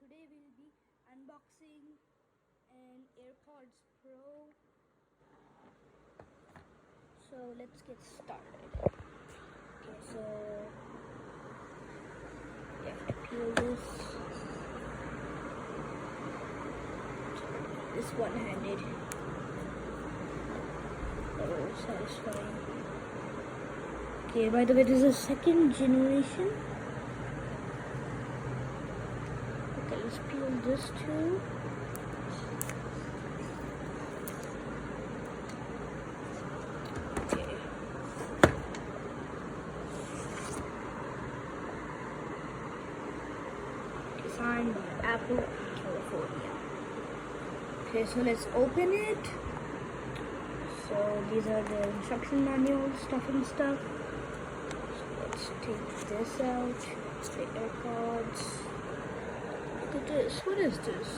today we'll be unboxing an AirPods Pro. So let's get started. Okay, so you have to peel this. This one-handed. Oh, satisfying. Okay, by the way, this is a second generation. Okay, let's peel this too. Okay. Designed by Apple, California. Okay, so let's open it. So these are the instruction manuals, stuff. So let's take this out. The AirPods. Look at this. What is this?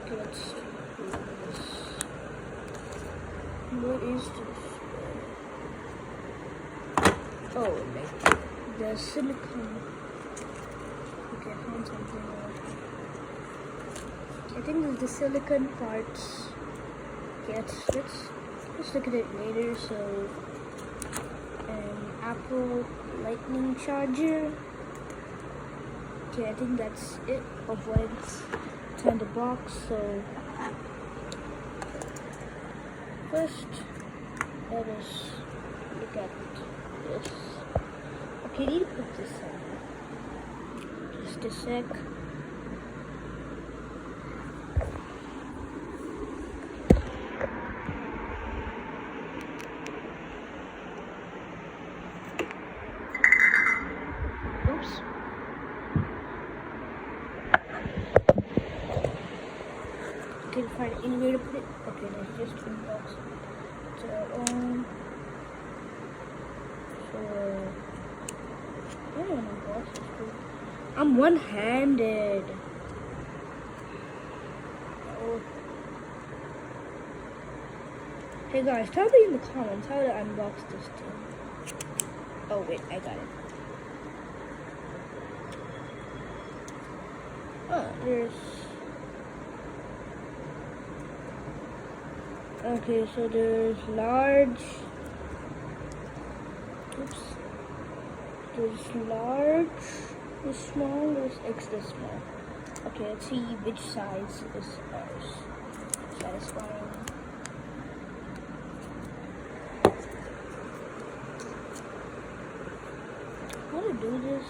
Okay, let's do this. What is this? Oh, like the silicone. Okay, I found something else. I think there's the silicone parts. Okay, let's look at it later. So, an Apple Lightning charger. Okay, I think that's it of what's in the box. So, first, let us look at this. Okay, I need to put this on. Just a sec. Can find any way to put it. Okay, let's just unbox it. I don't want to unbox this. I'm one-handed. Oh. Hey guys, tell me in the comments how to unbox this thing. Oh wait, I got it. Oh, there's. Okay, so there's large. Oops. There's large, there's small, there's extra small. Okay, let's see which size is ours. Satisfying. How to do this?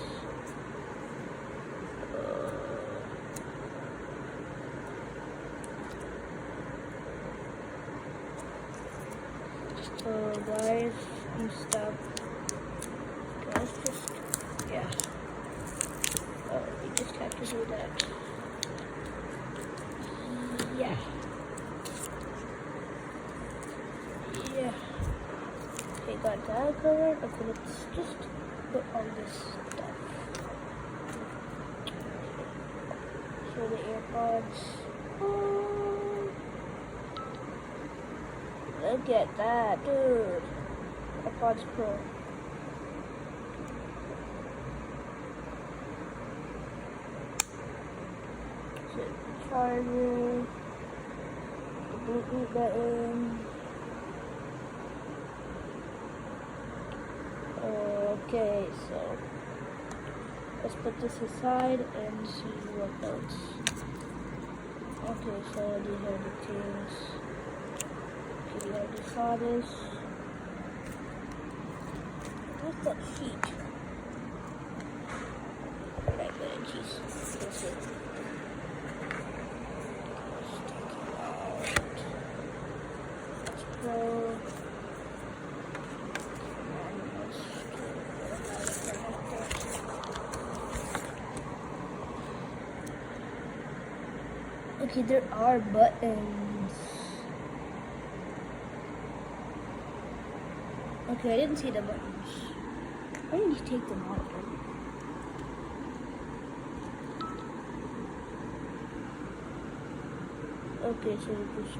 Guys, I'm stuck. Guys, yeah. Oh, we just have to do that. Yeah. Yeah. Okay, got that covered. Okay, let's just put all this stuff. So the AirPods. Oh, look at that, dude. AirPods Pro. So the charger, the Bluetooth button. Okay, so let's put this aside and see what else. Okay, so these are the things. Okay, we already saw this. What's that sheet? Right there, jeez. That's it. Let's go. Okay, there are buttons. Okay, I didn't see the buttons. Why didn't you take them out? Okay, so we just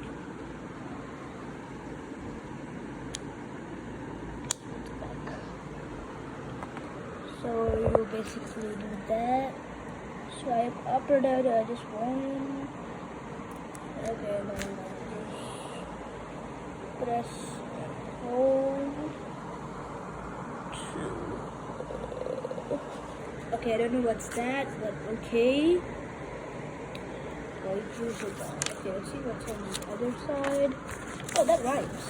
So you basically do that. swipe up or down. Just one. Okay, then just press and hold. Okay, I don't know what's that, but okay. I'll use it. Okay, let's see what's on the other side. Oh, that rhymes.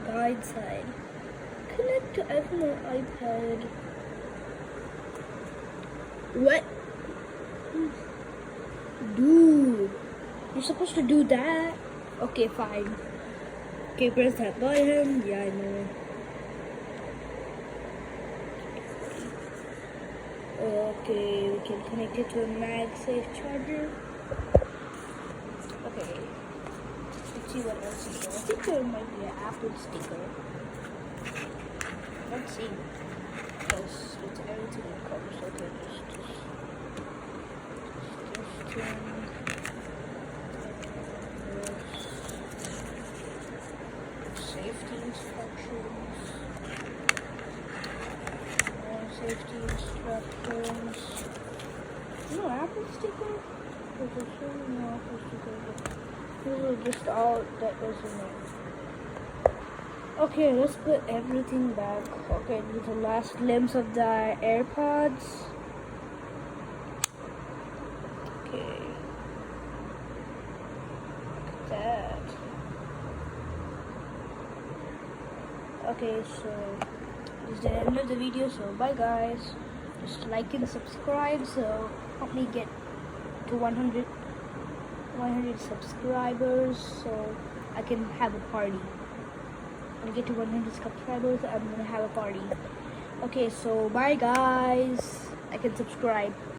Guide side. Connect to iPhone or iPad. What? Dude, you're supposed to do that? Okay, fine. Okay, press that button. Yeah, I know. Okay, we can connect it to a MagSafe charger. Okay, let's see what else is there. I think there might be an Apple sticker. Let's see. Because it's everything that covers. Okay, safety instructions. Safety instructions. No Apple sticker? There's no Apple sticker. These are just all that was in there. Okay, let's put everything back. Okay, this is the last glimpse of the AirPods. Okay. Look at that. Okay, so this is the end of the video, so bye guys. Just like and subscribe, so help me get to 100 subscribers, so I can have a party. When I get to 100 subscribers, I'm gonna have a party. Okay, so bye guys. I can subscribe.